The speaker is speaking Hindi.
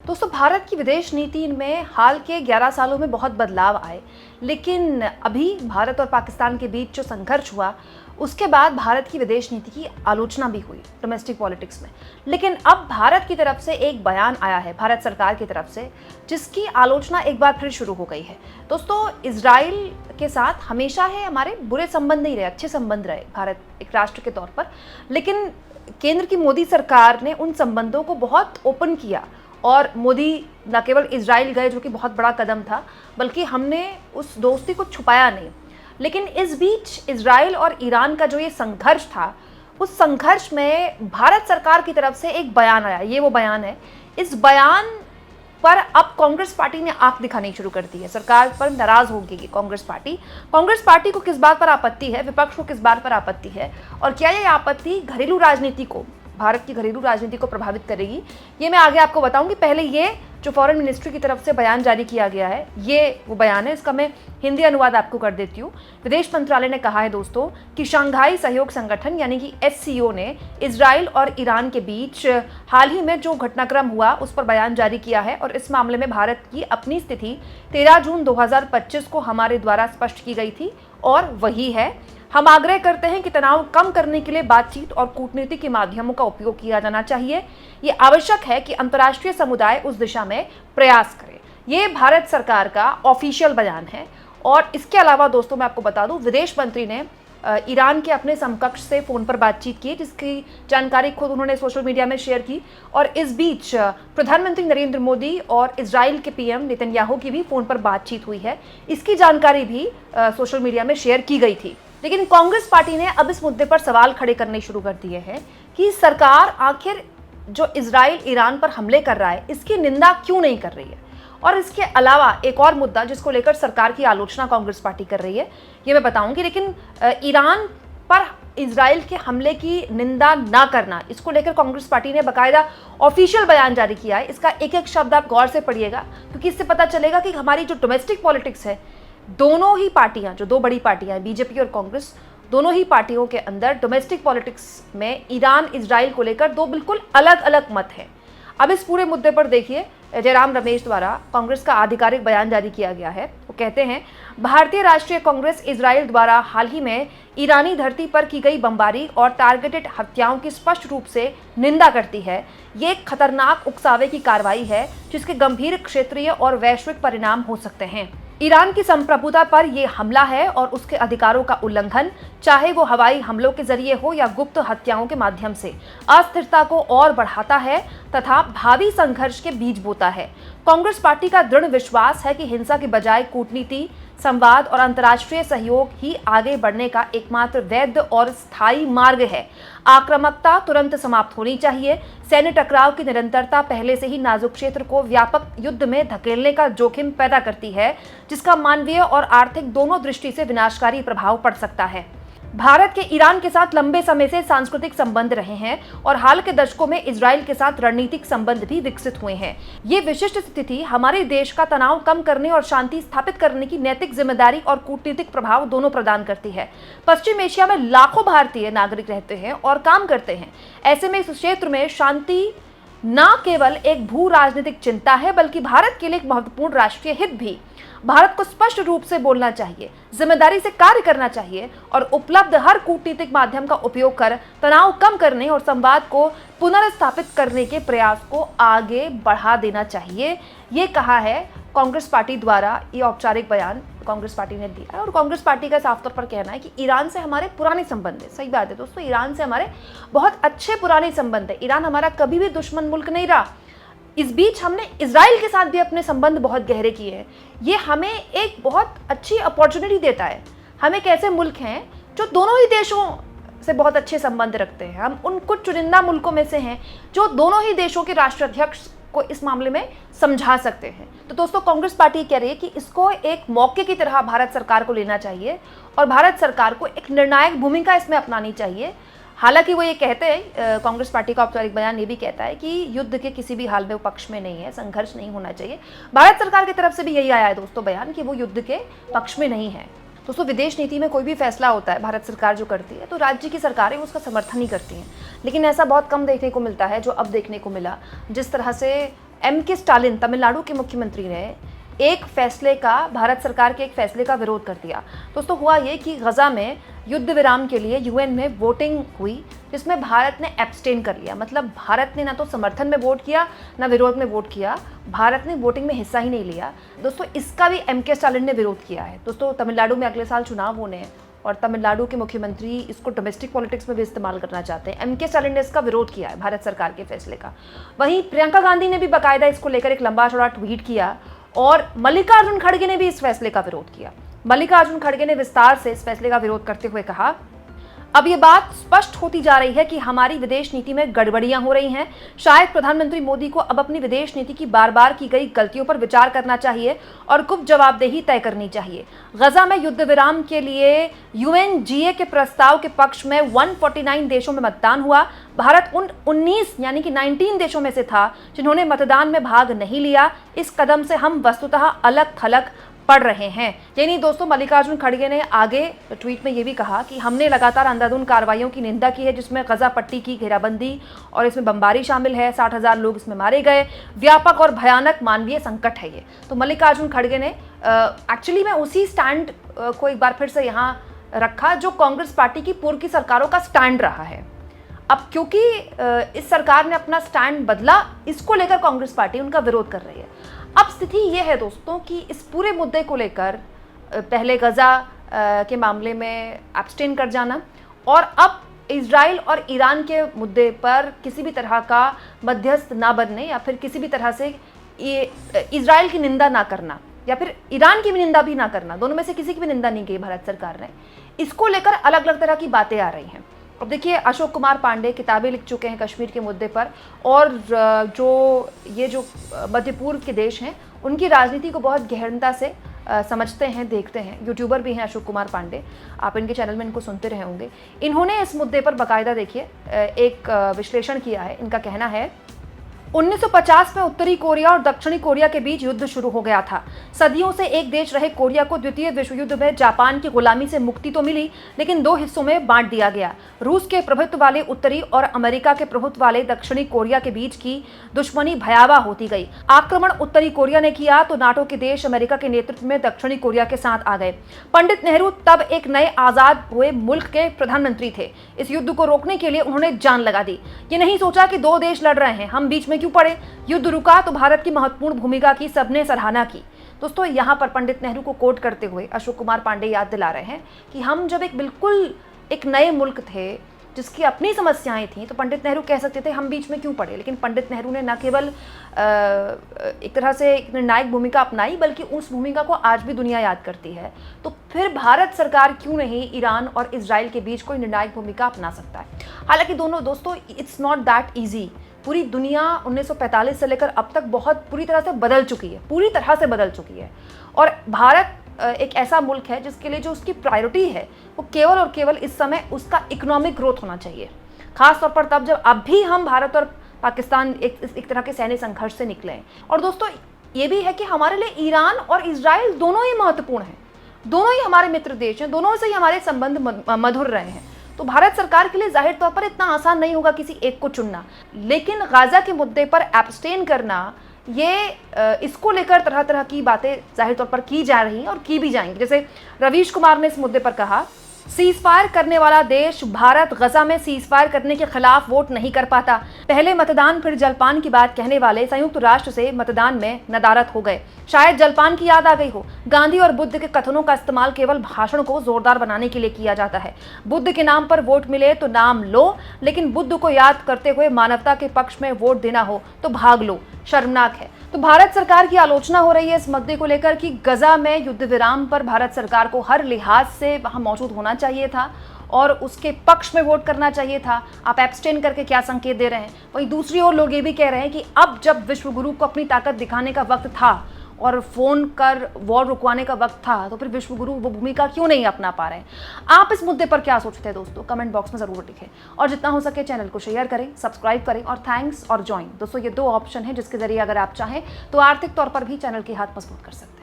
दोस्तों, भारत की विदेश नीति में हाल के 11 सालों में बहुत बदलाव आए, लेकिन अभी भारत और पाकिस्तान के बीच जो संघर्ष हुआ उसके बाद भारत की विदेश नीति की आलोचना भी हुई डोमेस्टिक पॉलिटिक्स में। लेकिन अब भारत की तरफ से एक बयान आया है, भारत सरकार की तरफ से, जिसकी आलोचना एक बार फिर शुरू हो गई है। दोस्तों, इजराइल के साथ हमेशा है हमारे बुरे संबंध नहीं रहे, अच्छे संबंध रहे भारत एक राष्ट्र के तौर पर। लेकिन केंद्र की मोदी सरकार ने उन संबंधों को बहुत ओपन किया और मोदी न केवल इजराइल गए, जो कि बहुत बड़ा कदम था, बल्कि हमने उस दोस्ती को छुपाया नहीं। लेकिन इस बीच इजराइल और ईरान का जो ये संघर्ष था, उस संघर्ष में भारत सरकार की तरफ से एक बयान आया। ये वो बयान है। इस बयान पर अब कांग्रेस पार्टी ने आंख दिखानी शुरू कर दी है। सरकार पर नाराज हो गई कांग्रेस पार्टी को किस बात पर आपत्ति है, विपक्ष को किस बात पर आपत्ति है, और क्या ये आपत्ति घरेलू राजनीति को, भारत की घरेलू राजनीति को प्रभावित करेगी, ये मैं आगे आपको बताऊंगी। पहले ये जो फॉरेन मिनिस्ट्री की तरफ से बयान जारी किया गया है, ये वो बयान है, इसका मैं हिंदी अनुवाद आपको कर देती हूँ। विदेश मंत्रालय ने कहा है दोस्तों कि शंघाई सहयोग संगठन यानी कि SCO ने इजराइल और ईरान के बीच हाल ही में जो घटनाक्रम हुआ उस पर बयान जारी किया है, और इस मामले में भारत की अपनी स्थिति 13 जून 2025 को हमारे द्वारा स्पष्ट की गई थी, और वही है। हम आग्रह करते हैं कि तनाव कम करने के लिए बातचीत और कूटनीति के माध्यमों का उपयोग किया जाना चाहिए। ये आवश्यक है कि अंतर्राष्ट्रीय समुदाय उस दिशा में प्रयास करे। ये भारत सरकार का ऑफिशियल बयान है। और इसके अलावा दोस्तों, मैं आपको बता दूं, विदेश मंत्री ने ईरान के अपने समकक्ष से फोन पर बातचीत की, जिसकी जानकारी खुद उन्होंने सोशल मीडिया में शेयर की। और इस बीच प्रधानमंत्री नरेंद्र मोदी और इजराइल के PM नेतन्याहू की भी फोन पर बातचीत हुई है। इसकी जानकारी भी सोशल मीडिया में शेयर की गई थी। लेकिन कांग्रेस पार्टी ने अब इस मुद्दे पर सवाल खड़े करने शुरू कर दिए हैं कि सरकार आखिर जो इजराइल ईरान पर हमले कर रहा है, इसकी निंदा क्यों नहीं कर रही है। और इसके अलावा एक और मुद्दा जिसको लेकर सरकार की आलोचना कांग्रेस पार्टी कर रही है, ये मैं बताऊंगी। लेकिन ईरान पर इजराइल के हमले की निंदा ना करना, इसको लेकर कांग्रेस पार्टी ने बाकायदा ऑफिशियल बयान जारी किया है। इसका एक एक शब्द आप गौर से पढ़िएगा, क्योंकि इससे पता चलेगा कि हमारी जो डोमेस्टिक पॉलिटिक्स है, दोनों ही पार्टियां, जो दो बड़ी पार्टियां हैं, BJP और कांग्रेस, दोनों ही पार्टियों के अंदर डोमेस्टिक पॉलिटिक्स में ईरान इजराइल को लेकर दो बिल्कुल अलग अलग मत हैं। अब इस पूरे मुद्दे पर देखिए, जयराम रमेश द्वारा कांग्रेस का आधिकारिक बयान जारी किया गया है। वो कहते हैं, भारतीय राष्ट्रीय कांग्रेस इजराइल द्वारा हाल ही में ईरानी धरती पर की गई बमबारी और टारगेटेड हत्याओं की स्पष्ट रूप से निंदा करती है। ये एक खतरनाक उकसावे की कार्रवाई है, जिसके गंभीर क्षेत्रीय और वैश्विक परिणाम हो सकते हैं। ईरान की संप्रभुता पर यह हमला है और उसके अधिकारों का उल्लंघन, चाहे वो हवाई हमलों के जरिए हो या गुप्त हत्याओं के माध्यम से, अस्थिरता को और बढ़ाता है तथा भावी संघर्ष के बीज बोता है। कांग्रेस पार्टी का दृढ़ विश्वास है कि हिंसा के बजाय कूटनीति, संवाद और अंतर्राष्ट्रीय सहयोग ही आगे बढ़ने का एकमात्र वैध और स्थायी मार्ग है। आक्रामकता तुरंत समाप्त होनी चाहिए। सैन्य टकराव की निरंतरता पहले से ही नाजुक क्षेत्र को व्यापक युद्ध में धकेलने का जोखिम पैदा करती है, जिसका मानवीय और आर्थिक दोनों दृष्टि से विनाशकारी प्रभाव पड़ सकता है। भारत के ईरान के साथ लंबे समय से सांस्कृतिक संबंध रहे हैं और हाल के दशकों में इजराइल के साथ रणनीतिक संबंध भी विकसित हुए हैं। ये विशिष्ट स्थिति हमारे देश का तनाव कम करने और शांति स्थापित करने की नैतिक जिम्मेदारी और कूटनीतिक प्रभाव दोनों प्रदान करती है। पश्चिम एशिया में लाखों भारतीय नागरिक रहते हैं और काम करते हैं। ऐसे में इस क्षेत्र में शांति न केवल एक भू राजनीतिक चिंता है, बल्कि भारत के लिए एक महत्वपूर्ण राष्ट्रीय हित भी। भारत को स्पष्ट रूप से बोलना चाहिए, जिम्मेदारी से कार्य करना चाहिए और उपलब्ध हर कूटनीतिक माध्यम का उपयोग कर तनाव कम करने और संवाद को पुनर्स्थापित करने के प्रयास को आगे बढ़ा देना चाहिए। ये कहा है कांग्रेस पार्टी द्वारा। ये औपचारिक बयान कांग्रेस पार्टी ने दिया है और कांग्रेस पार्टी का साफ तौर पर कहना है कि ईरान से हमारे पुराने संबंध है। सही बात है दोस्तों, ईरान से हमारे बहुत अच्छे पुराने संबंध है। ईरान हमारा कभी भी दुश्मन मुल्क नहीं रहा। इस बीच हमने इजराइल के साथ भी अपने संबंध बहुत गहरे किए हैं। ये हमें एक बहुत अच्छी अपॉर्चुनिटी देता है। हम एक ऐसे मुल्क हैं जो दोनों ही देशों से बहुत अच्छे संबंध रखते हैं। हम उन कुछ चुनिंदा मुल्कों में से हैं जो दोनों ही देशों के राष्ट्राध्यक्ष को इस मामले में समझा सकते हैं। तो दोस्तों, कांग्रेस पार्टी कह रही है कि इसको एक मौके की तरह भारत सरकार को लेना चाहिए और भारत सरकार को एक निर्णायक भूमिका इसमें अपनानी चाहिए। हालांकि वो ये कहते हैं, कांग्रेस पार्टी का औपचारिक बयान ये भी कहता है कि युद्ध के किसी भी हाल में वो पक्ष में नहीं है, संघर्ष नहीं होना चाहिए। भारत सरकार की तरफ से भी यही आया है दोस्तों बयान, कि वो युद्ध के पक्ष में नहीं है। दोस्तों, विदेश नीति में कोई भी फैसला होता है भारत सरकार जो करती है, तो राज्य की सरकारें उसका समर्थन ही करती हैं। लेकिन ऐसा बहुत कम देखने को मिलता है जो अब देखने को मिला। जिस तरह से M.K. स्टालिन तमिलनाडु के मुख्यमंत्री ने एक फैसले का, भारत सरकार के एक फैसले का विरोध कर दिया। दोस्तों हुआ ये कि गजा में युद्ध विराम के लिए यूएन में वोटिंग हुई, जिसमें भारत ने एब्सटेन कर लिया। मतलब भारत ने ना तो समर्थन में वोट किया ना विरोध में वोट किया, भारत ने वोटिंग में हिस्सा ही नहीं लिया। दोस्तों इसका भी M.K. स्टालिन ने विरोध किया है। दोस्तों तमिलनाडु में अगले साल चुनाव होने हैं और तमिलनाडु के मुख्यमंत्री इसको डोमेस्टिक पॉलिटिक्स में भी इस्तेमाल करना चाहते हैं। M.K. स्टालिन ने इसका विरोध किया है भारत सरकार के फैसले का। वहीं प्रियंका गांधी ने भी बाकायदा इसको लेकर एक लंबा चौड़ा ट्वीट किया और मल्लिकार्जुन खड़गे ने भी इस फैसले का विरोध किया। मल्लिकार्जुन खड़गे ने विस्तार से इस फैसले का विरोध करते हुए कहा, अब ये बात स्पष्ट होती जा रही है कि हमारी विदेश नीति में गड़बड़ियां हो रही हैं। शायद प्रधानमंत्री मोदी को अब अपनी विदेश नीति की बार बार की गई गलतियों पर विचार करना चाहिए और कुछ जवाबदेही तय करनी चाहिए। गजा में युद्ध विराम के लिए UNGA के प्रस्ताव के पक्ष में 149 देशों में मतदान हुआ। भारत उन 19 यानी कि 19 देशों में से था जिन्होंने मतदान में भाग नहीं लिया। इस कदम से हम वस्तुतः अलग थलग पढ़ रहे हैं। यानी दोस्तों मल्लिकार्जुन खड़गे ने आगे ट्वीट में ये भी कहा कि हमने लगातार अंधाधुंध कार्रवाइयों की निंदा की है, जिसमें गजा पट्टी की घेराबंदी और इसमें बमबारी शामिल है। 60,000 लोग इसमें मारे गए। व्यापक और भयानक मानवीय संकट है ये। तो मल्लिकार्जुन खड़गे ने एक्चुअली मैं उसी स्टैंड को एक बार फिर से यहाँ रखा जो कांग्रेस पार्टी की पूर्व की सरकारों का स्टैंड रहा है। अब क्योंकि इस सरकार ने अपना स्टैंड बदला, इसको लेकर कांग्रेस पार्टी उनका विरोध कर रही है। अब स्थिति यह है दोस्तों कि इस पूरे मुद्दे को लेकर पहले गजा के मामले में एब्सटेन कर जाना और अब इजराइल और ईरान के मुद्दे पर किसी भी तरह का मध्यस्थ ना बनने या फिर किसी भी तरह से इजराइल की निंदा ना करना या फिर ईरान की भी निंदा भी ना करना, दोनों में से किसी की भी निंदा नहीं की भारत सरकार ने। इसको लेकर अलग अलग तरह की बातें आ रही हैं। अब देखिए अशोक कुमार पांडे किताबें लिख चुके हैं कश्मीर के मुद्दे पर और जो मध्य पूर्व के देश हैं उनकी राजनीति को बहुत गहनता से समझते हैं, देखते हैं। यूट्यूबर भी हैं अशोक कुमार पांडे, आप इनके चैनल में इनको सुनते रहे होंगे। इन्होंने इस मुद्दे पर बाकायदा देखिए एक विश्लेषण किया है। इनका कहना है 1950 में उत्तरी कोरिया और दक्षिणी कोरिया के बीच युद्ध शुरू हो गया था। सदियों से एक देश रहे कोरिया को द्वितीय विश्व युद्ध में जापान की गुलामी से मुक्ति तो मिली, लेकिन दो हिस्सों में बांट दिया गया। रूस के प्रभुत्व वाले उत्तरी और अमेरिका के प्रभुत्व वाले दक्षिणी कोरिया के बीच की दुश्मनी भयावह होती गई। आक्रमण उत्तरी कोरिया ने किया तो नाटो के देश अमेरिका के नेतृत्व में दक्षिणी कोरिया के साथ आ गए। पंडित नेहरू तब एक नए आजाद हुए मुल्क के प्रधानमंत्री थे। इस युद्ध को रोकने के लिए उन्होंने जान लगा दी। ये नहीं सोचा कि दो देश लड़ रहे हैं, हम बीच में क्यों पड़े। युद्ध रुका तो भारत की महत्वपूर्ण भूमिका की सबने सराहना की। दोस्तों यहाँ पर पंडित नेहरू को कोट करते हुए अशोक कुमार पांडे याद दिला रहे हैं कि हम जब एक नए मुल्क थे जिसकी अपनी समस्याएं थी तो पंडित नेहरू कह सकते थे हम बीच में क्यों पड़े। लेकिन पंडित नेहरू ने न केवल एक तरह से एक निर्णायक भूमिका अपनाई बल्कि उस भूमिका को आज भी दुनिया याद करती है। तो फिर भारत सरकार क्यों नहीं ईरान और इजराइल के बीच कोई निर्णायक भूमिका अपना सकता है। हालांकि दोस्तों इट्स नॉट दैट ईजी। पूरी दुनिया 1945 से लेकर अब तक बहुत पूरी तरह से बदल चुकी है और भारत एक ऐसा मुल्क है जिसके लिए जो उसकी प्रायोरिटी है वो केवल और केवल इस समय उसका इकोनॉमिक ग्रोथ होना चाहिए। खास तौर पर तब जब अब भी हम भारत और पाकिस्तान एक तरह के सैन्य संघर्ष से निकले हैं। और दोस्तों ये भी है कि हमारे लिए ईरान और इजराइल दोनों ही महत्वपूर्ण हैं, दोनों ही हमारे मित्र देश हैं, दोनों से ही हमारे संबंध मधुर रहे हैं। तो भारत सरकार के लिए जाहिर तौर पर इतना आसान नहीं होगा किसी एक को चुनना, लेकिन गाजा के मुद्दे पर एब्सटेन करना ये इसको लेकर तरह तरह की बातें जाहिर तौर पर की जा रही हैं और की भी जाएंगी। जैसे रवीश कुमार ने इस मुद्दे पर कहा, सीज फायर करने वाला देश भारत गजा में सीज फायर करने के खिलाफ वोट नहीं कर पाता। पहले मतदान फिर जलपान की बात कहने वाले संयुक्त राष्ट्र से मतदान में नदारत हो गए। शायद जलपान की याद आ गई हो। गांधी और बुद्ध के कथनों का इस्तेमाल केवल भाषण को जोरदार बनाने के लिए किया जाता है। बुद्ध के नाम पर वोट मिले तो नाम लो, लेकिन बुद्ध को याद करते हुए मानवता के पक्ष में वोट देना हो तो भाग लो। शर्मनाक है। तो भारत सरकार की आलोचना हो रही है इस मुद्दे को लेकर कि गजा में युद्ध विराम पर भारत सरकार को हर लिहाज से वहां मौजूद होना चाहिए था और उसके पक्ष में वोट करना चाहिए था। आप एब्सटेन करके क्या संकेत दे रहे हैं। वहीं दूसरी ओर लोग ये भी कह रहे हैं कि अब जब विश्व गुरु को अपनी ताकत दिखाने का वक्त था और फोन कर वॉर रुकवाने का वक्त था तो फिर विश्व गुरु वो भूमिका क्यों नहीं अपना पा रहे हैं। आप इस मुद्दे पर क्या सोचते हैं दोस्तों, कमेंट बॉक्स में जरूर लिखें और जितना हो सके चैनल को शेयर करें, सब्सक्राइब करें और थैंक्स और ज्वाइन। दोस्तों ये दो ऑप्शन है जिसके जरिए अगर आप चाहें तो आर्थिक तौर पर भी चैनल की हाथ मजबूत कर सकते हैं।